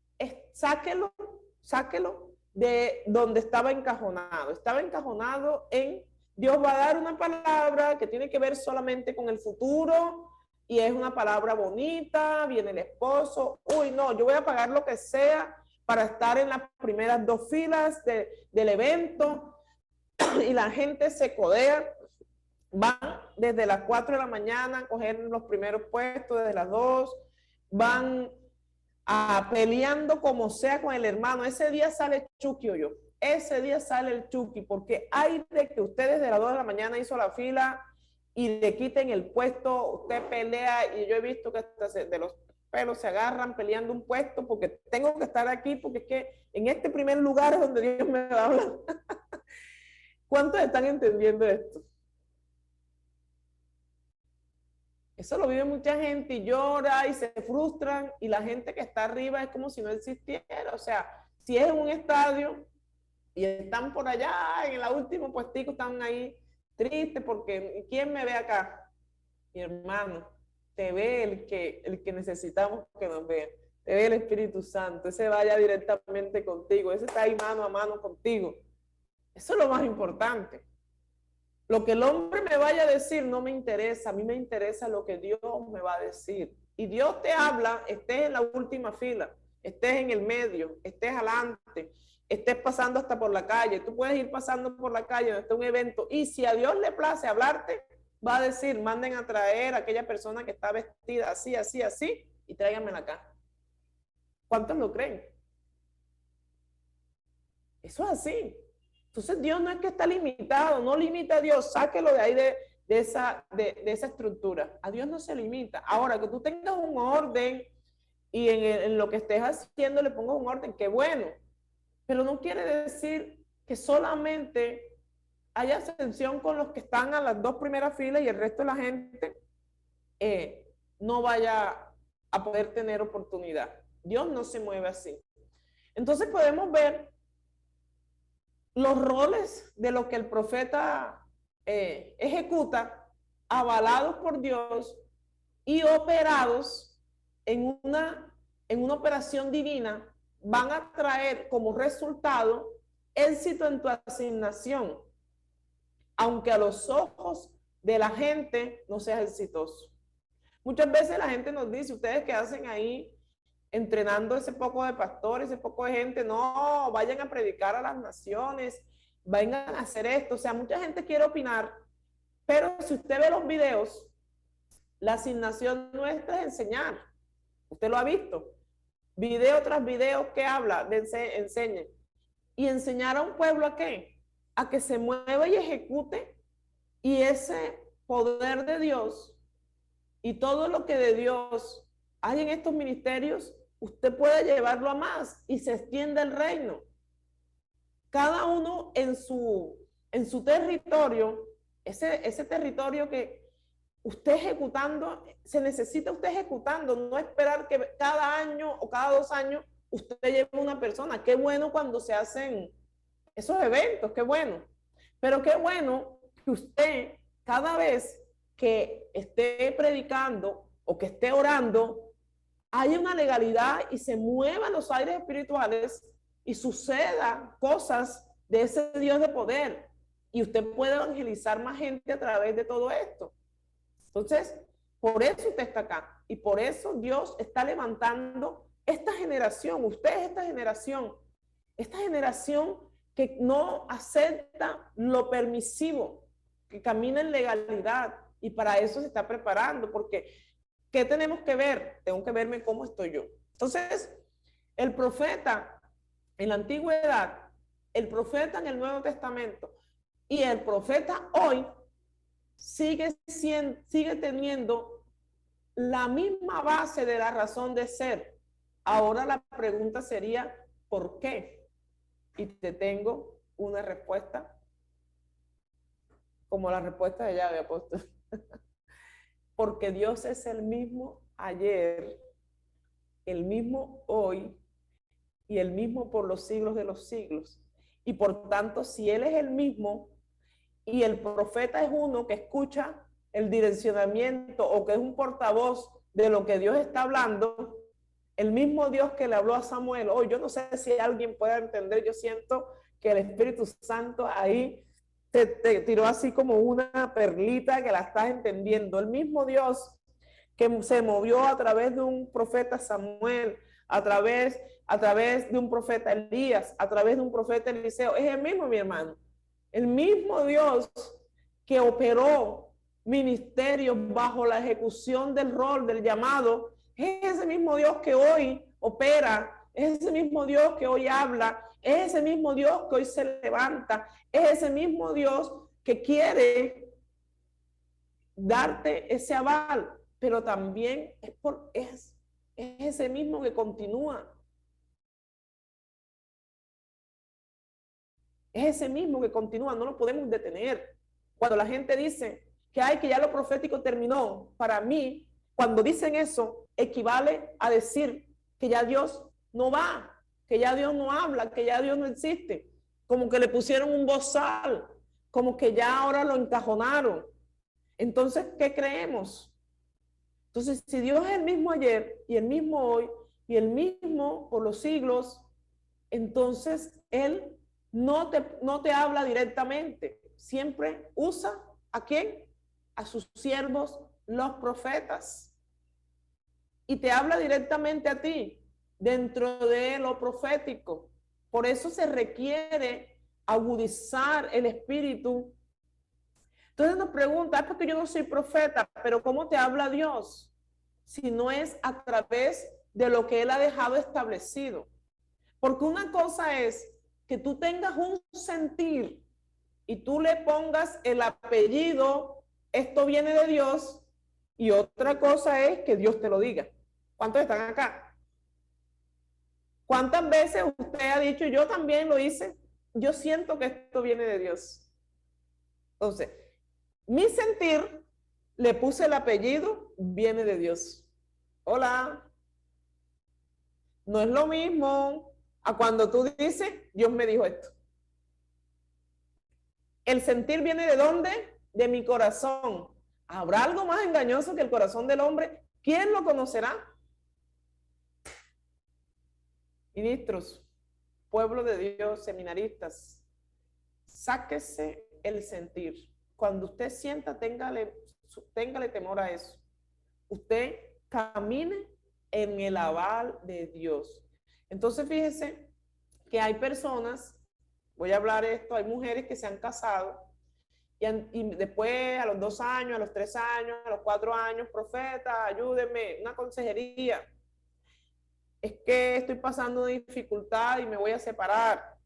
sáquelo de donde estaba encajonado. Estaba encajonado en Dios va a dar una palabra que tiene que ver solamente con el futuro y es una palabra bonita, viene el esposo, uy no, yo voy a pagar lo que sea para estar en las primeras 2 filas del evento y la gente se codea, van desde las 4 de la mañana a coger los primeros puestos, desde las 2, van peleando como sea con el hermano. Ese día sale Chucky o yo. Ese día sale el Chucky, porque hay de que usted desde las 2 de la mañana hizo la fila y le quiten el puesto, usted pelea, y yo he visto que hasta de los pelos se agarran peleando un puesto porque tengo que estar aquí, porque es que en este primer lugar es donde Dios me va a hablar. ¿Cuántos están entendiendo esto? Eso lo vive mucha gente y llora y se frustran, y la gente que está arriba es como si no existiera. O sea, si es en un estadio y están por allá en el último puestico, están ahí tristes porque ¿quién me ve acá? Mi hermano, te ve el que necesitamos que nos vea. Te ve el Espíritu Santo, ese vaya directamente contigo, ese está ahí mano a mano contigo. Eso es lo más importante. Lo que el hombre me vaya a decir no me interesa, a mí me interesa lo que Dios me va a decir. Y Dios te habla, estés en la última fila, estés en el medio, estés adelante, estés pasando hasta por la calle. Tú puedes ir pasando por la calle donde está un evento, y si a Dios le place hablarte, va a decir, manden a traer a aquella persona que está vestida así, así, así, y tráiganmela acá. ¿Cuántos lo creen? Eso es así. Entonces Dios no es que está limitado, no limita a Dios, sáquelo de ahí de esa estructura. A Dios no se limita. Ahora, que tú tengas un orden y en lo que estés haciendo le pongas un orden, qué bueno, pero no quiere decir que solamente haya ascensión con los que están a las 2 primeras filas y el resto de la gente no vaya a poder tener oportunidad. Dios no se mueve así. Entonces podemos ver los roles de lo que el profeta ejecuta, avalados por Dios y operados en una operación divina van a traer como resultado éxito en tu asignación, aunque a los ojos de la gente no seas exitoso. Muchas veces la gente nos dice, ustedes que hacen ahí entrenando ese poco de pastores, ese poco de gente, no, vayan a predicar a las naciones, vayan a hacer esto. O sea, mucha gente quiere opinar, pero si usted ve los videos, la asignación nuestra es enseñar. Usted lo ha visto. Video tras video que habla de enseñe. Y enseñar a un pueblo ¿a qué? A que se mueva y ejecute, y ese poder de Dios y todo lo que de Dios hay en estos ministerios, usted puede llevarlo a más y se extiende el reino. Cada uno en su territorio, ese territorio que usted ejecutando, se necesita usted ejecutando, no esperar que cada año o cada 2 años usted lleve una persona. Qué bueno cuando se hacen esos eventos, qué bueno. Pero qué bueno que usted cada vez que esté predicando o que esté orando, haya una legalidad y se muevan los aires espirituales y suceda cosas de ese Dios de poder. Y usted puede evangelizar más gente a través de todo esto. Entonces, por eso usted está acá. Y por eso Dios está levantando esta generación. Usted es esta generación que no acepta lo permisivo, que camina en legalidad. Y para eso se está preparando, porque ¿qué tenemos que ver? Tengo que verme cómo estoy yo. Entonces, el profeta en la antigüedad, el profeta en el Nuevo Testamento y el profeta hoy sigue teniendo la misma base de la razón de ser. Ahora la pregunta sería, ¿por qué? Y te tengo una respuesta, como la respuesta de llave, apóstol. Porque Dios es el mismo ayer, el mismo hoy y el mismo por los siglos de los siglos. Y por tanto, si Él es el mismo y el profeta es uno que escucha el direccionamiento o que es un portavoz de lo que Dios está hablando, el mismo Dios que le habló a Samuel, hoy yo no sé si alguien pueda entender, yo siento que el Espíritu Santo ahí te tiró así como una perlita que la estás entendiendo. El mismo Dios que se movió a través de un profeta Samuel, a través de un profeta Elías, a través de un profeta Eliseo, es el mismo, mi hermano. El mismo Dios que operó ministerios bajo la ejecución del rol, del llamado, es ese mismo Dios que hoy opera, es ese mismo Dios que hoy habla, es ese mismo Dios que hoy se levanta, es ese mismo Dios que quiere darte ese aval, pero también es ese mismo que continúa. Es ese mismo que continúa, no lo podemos detener. Cuando la gente dice que ya lo profético terminó, para mí, cuando dicen eso, equivale a decir que ya Dios no va, que ya Dios no habla, que ya Dios no existe. Como que le pusieron un bozal, como que ya ahora lo encajonaron. Entonces, ¿qué creemos? Entonces, si Dios es el mismo ayer y el mismo hoy y el mismo por los siglos, entonces Él no te habla directamente. Siempre usa ¿a quién? A sus siervos, los profetas. Y te habla directamente a ti, dentro de lo profético. Por eso se requiere agudizar el espíritu. Entonces nos pregunta, es porque yo no soy profeta, pero ¿cómo te habla Dios? Si no es a través de lo que Él ha dejado establecido. Porque una cosa es que tú tengas un sentir y tú le pongas el apellido, esto viene de Dios, y otra cosa es que Dios te lo diga. ¿Cuántos están acá? ¿Cuántas veces usted ha dicho, yo también lo hice? Yo siento que esto viene de Dios. Entonces, mi sentir, le puse el apellido, viene de Dios. Hola. No es lo mismo a cuando tú dices, Dios me dijo esto. El sentir viene ¿de dónde? De mi corazón. ¿Habrá algo más engañoso que el corazón del hombre? ¿Quién lo conocerá? Ministros, pueblo de Dios, seminaristas, sáquese el sentir. Cuando usted sienta, téngale temor a eso. Usted camine en el aval de Dios. Entonces, fíjese que hay personas, voy a hablar esto, hay mujeres que se han casado y después a los 2 años, a los 3 años, a los 4 años, profeta, ayúdeme, una consejería. Es que estoy pasando una dificultad y me voy a separar.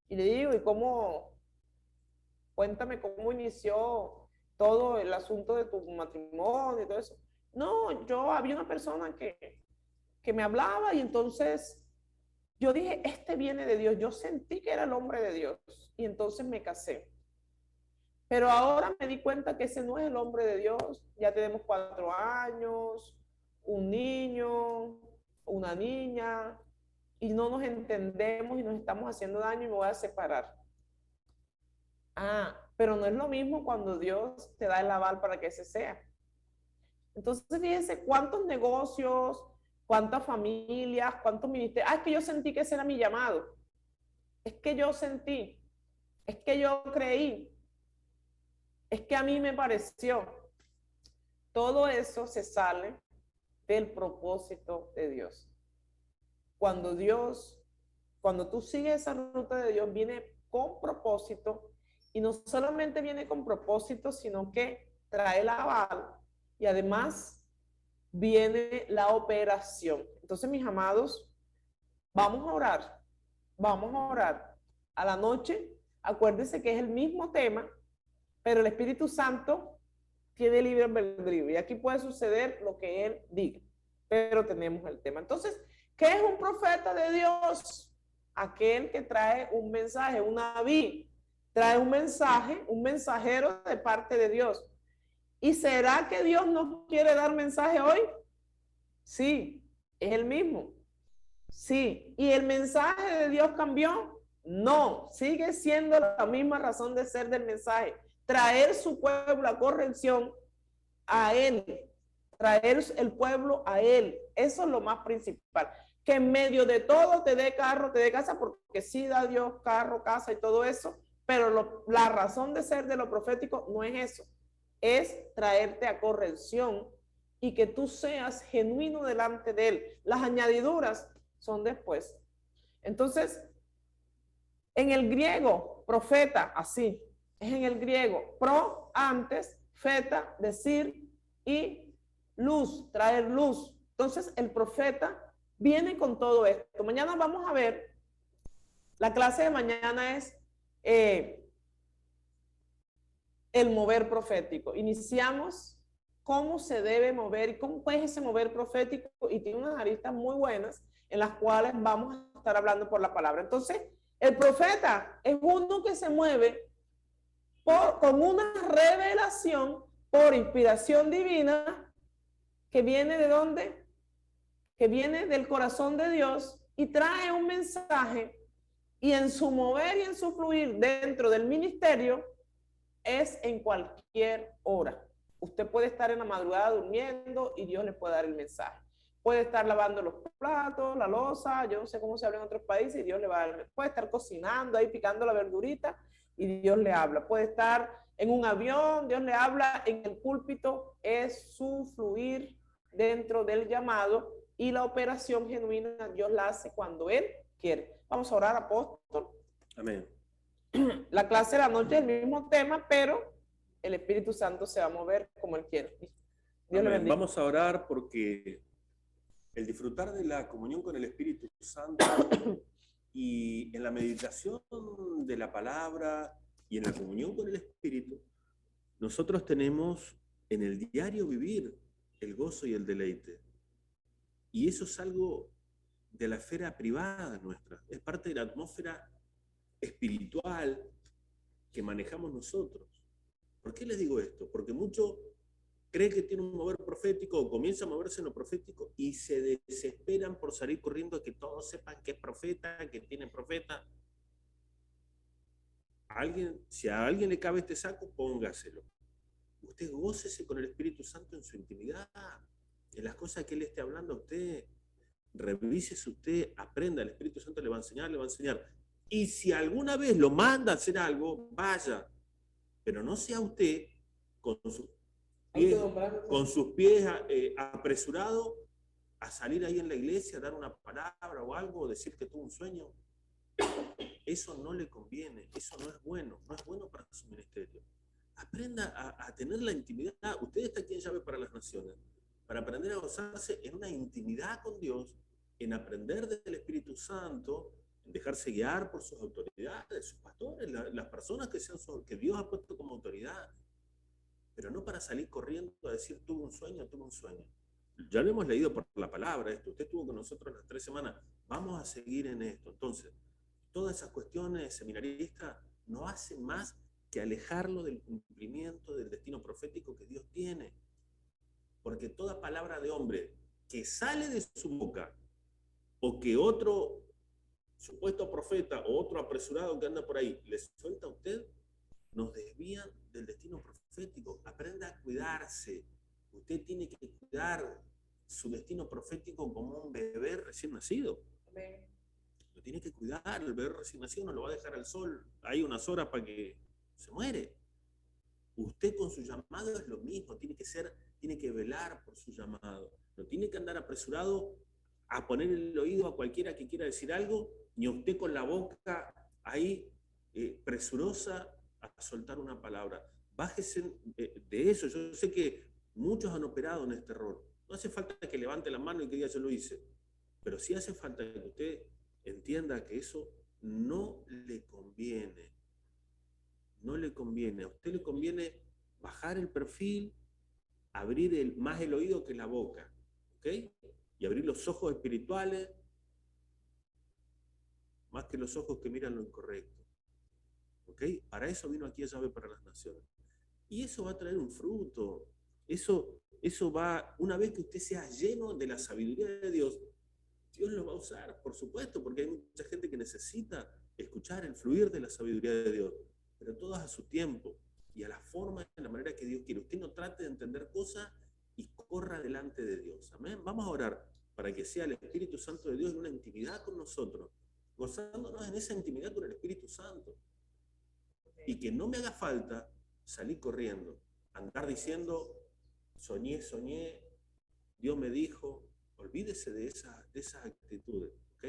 Y le digo, ¿y cómo? Cuéntame cómo inició todo el asunto de tu matrimonio y todo eso. No, yo había una persona que me hablaba y entonces yo dije, este viene de Dios. Yo sentí que era el hombre de Dios y entonces me casé. Pero ahora me di cuenta que ese no es el hombre de Dios. Ya tenemos 4 años, un niño, una niña, y no nos entendemos y nos estamos haciendo daño y me voy a separar. Ah, pero no es lo mismo cuando Dios te da el aval para que ese sea. Entonces, fíjense cuántos negocios, cuántas familias, cuántos ministerios. Ah, es que yo sentí que ese era mi llamado. Es que yo sentí. Es que yo creí. Es que a mí me pareció. Todo eso se sale del propósito de Dios. Cuando tú sigues esa ruta de Dios, viene con propósito y no solamente viene con propósito, sino que trae el aval y además viene la operación. Entonces, mis amados, vamos a orar, vamos a orar. A la noche, acuérdense que es el mismo tema, pero el Espíritu Santo tiene libre albedrío y aquí puede suceder lo que Él diga, pero tenemos el tema. Entonces, ¿qué es un profeta de Dios? Aquel que trae un mensaje, un naví, trae un mensaje, un mensajero de parte de Dios. ¿Y será que Dios nos quiere dar mensaje hoy? Sí, es el mismo. Sí. ¿Y el mensaje de Dios cambió? No, sigue siendo la misma razón de ser del mensaje. Traer su pueblo a corrección a Él. Traer el pueblo a Él. Eso es lo más principal. Que en medio de todo te dé carro, te dé casa, porque sí da Dios carro, casa y todo eso, pero la razón de ser de lo profético no es eso. Es traerte a corrección y que tú seas genuino delante de Él. Las añadiduras son después. Entonces, en el griego, profeta, así, es en el griego, pro, antes, feta, decir, y luz, traer luz. Entonces, el profeta viene con todo esto. Mañana vamos a ver, la clase de mañana es el mover profético. Iniciamos cómo se debe mover y cómo es ese mover profético y tiene unas aristas muy buenas en las cuales vamos a estar hablando por la palabra. Entonces, el profeta es uno que se mueve con una revelación por inspiración divina que viene de dónde? Que viene del corazón de Dios y trae un mensaje y en su mover y en su fluir dentro del ministerio es en cualquier hora. Usted puede estar en la madrugada durmiendo y Dios le puede dar el mensaje. Puede estar lavando los platos, la loza, yo no sé cómo se habla en otros países y Dios le va a dar. Puede estar cocinando ahí, picando la verdurita y Dios le habla. Puede estar en un avión, Dios le habla. En el púlpito es su fluir dentro del llamado y la operación genuina Dios la hace cuando Él quiere. Vamos a orar, apóstol. Amén. La clase de la noche es el mismo tema, pero el Espíritu Santo se va a mover como Él quiere. Dios le bendiga. Vamos a orar porque el disfrutar de la comunión con el Espíritu Santo y en la meditación de la palabra y en la comunión con el Espíritu, nosotros tenemos en el diario vivir el gozo y el deleite. Y eso es algo de la esfera privada nuestra, es parte de la atmósfera espiritual que manejamos nosotros. ¿Por qué les digo esto? Porque mucho cree que tiene un mover profético o comienza a moverse en lo profético y se desesperan por salir corriendo a que todos sepan que es profeta, que tiene profeta. Si a alguien le cabe este saco, póngaselo. Usted gócese con el Espíritu Santo en su intimidad, en las cosas que Él esté hablando a usted. revísese usted, aprenda, el Espíritu Santo le va a enseñar, le va a enseñar. Y si alguna vez lo manda a hacer algo, vaya, pero no sea usted con sus pies apresurado a salir ahí en la iglesia, a dar una palabra o algo, o decir que tuvo un sueño. Eso no le conviene, eso no es bueno para su ministerio. Aprenda a tener la intimidad. Usted está aquí en Llave para las Naciones, para aprender a gozarse en una intimidad con Dios, en aprender del Espíritu Santo, en dejarse guiar por sus autoridades, sus pastores, las personas que Dios ha puesto como autoridad, pero no para salir corriendo a decir tuve un sueño. Ya lo hemos leído por la palabra esto, usted estuvo con nosotros las 3 semanas, vamos a seguir en esto. Entonces, todas esas cuestiones seminaristas no hacen más que alejarlo del cumplimiento del destino profético que Dios tiene. Porque toda palabra de hombre que sale de su boca, o que otro supuesto profeta o otro apresurado que anda por ahí le suelta a usted, nos desvían del destino profético. Aprenda a cuidarse. Usted tiene que cuidar su destino profético como un bebé recién nacido. Amén. Lo tiene que cuidar. El bebé recién nacido no lo va a dejar al sol. Hay unas horas para que se muere. Usted con su llamado es lo mismo. Tiene que velar por su llamado. No tiene que andar apresurado a poner el oído a cualquiera que quiera decir algo, ni a usted con la boca ahí presurosa a soltar una palabra. Bájese de eso. Yo sé que muchos han operado en este error. No hace falta que levante la mano y que diga yo lo hice, pero sí hace falta que usted entienda que eso no le conviene. No le conviene. A usted le conviene bajar el perfil, abrir más el oído que la boca, ¿ok? Y abrir los ojos espirituales más que los ojos que miran lo incorrecto. ¿Ok? Para eso vino aquí a Llave para las Naciones. Y eso va a traer un fruto. Eso va, una vez que usted sea lleno de la sabiduría de Dios, Dios lo va a usar, por supuesto, porque hay mucha gente que necesita escuchar el fluir de la sabiduría de Dios, pero todas a su tiempo y a la forma, en la manera que Dios quiere. Usted no trate de entender cosas y corra delante de Dios. Amén. Vamos a orar para que sea el Espíritu Santo de Dios en una intimidad con nosotros, gozándonos en esa intimidad con el Espíritu Santo. Y que no me haga falta salir corriendo, andar diciendo, soñé, Dios me dijo. Olvídese de esas actitudes, ¿ok?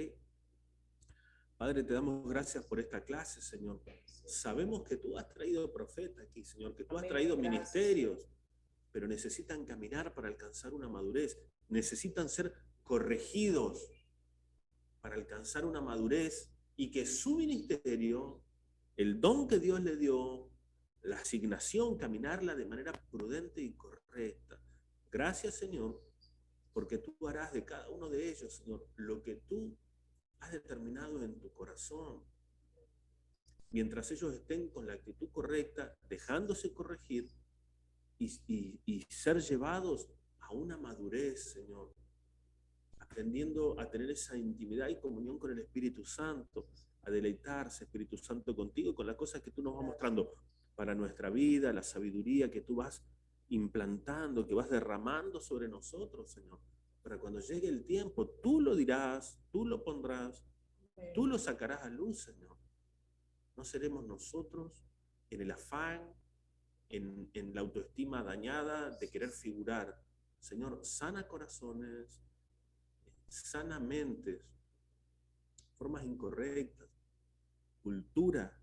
Padre, te damos gracias por esta clase, Señor. Sabemos que tú has traído profetas aquí, Señor, que tú has traído ministerios, pero necesitan caminar para alcanzar una madurez, necesitan ser corregidos para alcanzar una madurez y que su ministerio, el don que Dios le dio, la asignación, caminarla de manera prudente y correcta. Gracias, Señor, porque tú harás de cada uno de ellos, Señor, lo que tú has determinado en tu corazón. Mientras ellos estén con la actitud correcta, dejándose corregir y ser llevados a una madurez, Señor, aprendiendo a tener esa intimidad y comunión con el Espíritu Santo, a deleitarse, Espíritu Santo, contigo, con las cosas que tú nos vas mostrando para nuestra vida, la sabiduría que tú vas implantando, que vas derramando sobre nosotros, Señor. Para cuando llegue el tiempo, tú lo dirás, tú lo pondrás, tú lo sacarás a luz, Señor. No seremos nosotros en el afán, en la autoestima dañada de querer figurar. Señor, sana corazones, sana mentes, formas incorrectas, cultura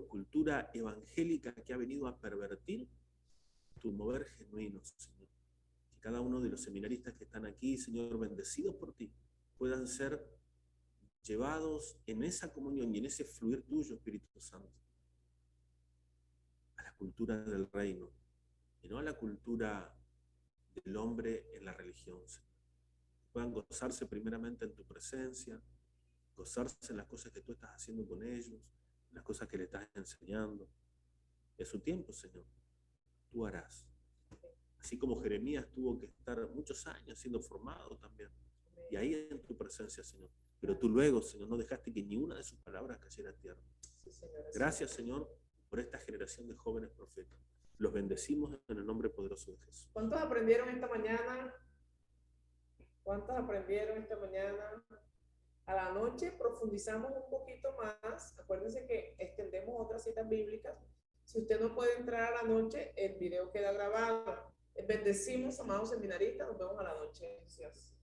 cultura evangélica que ha venido a pervertir tu mover genuino, Señor. Que cada uno de los seminaristas que están aquí, Señor, bendecidos por ti, puedan ser llevados en esa comunión y en ese fluir tuyo, Espíritu Santo, a la cultura del reino y no a la cultura del hombre en la religión, Señor. Puedan gozarse primeramente en tu presencia, gozarse en las cosas que tú estás haciendo con ellos, las cosas que le estás enseñando. Es su tiempo, Señor. Tú harás. Así como Jeremías tuvo que estar muchos años siendo formado también. Y ahí en tu presencia, Señor. Pero tú luego, Señor, no dejaste que ni una de sus palabras cayera a tierra. Gracias, Señor, por esta generación de jóvenes profetas. Los bendecimos en el nombre poderoso de Jesús. ¿Cuántos aprendieron esta mañana ¿Cuántos aprendieron esta mañana? A la noche profundizamos un poquito más. Acuérdense que extendemos otras citas bíblicas. Si usted no puede entrar a la noche, el video queda grabado. Bendecimos, amados seminaristas. Nos vemos a la noche. Gracias.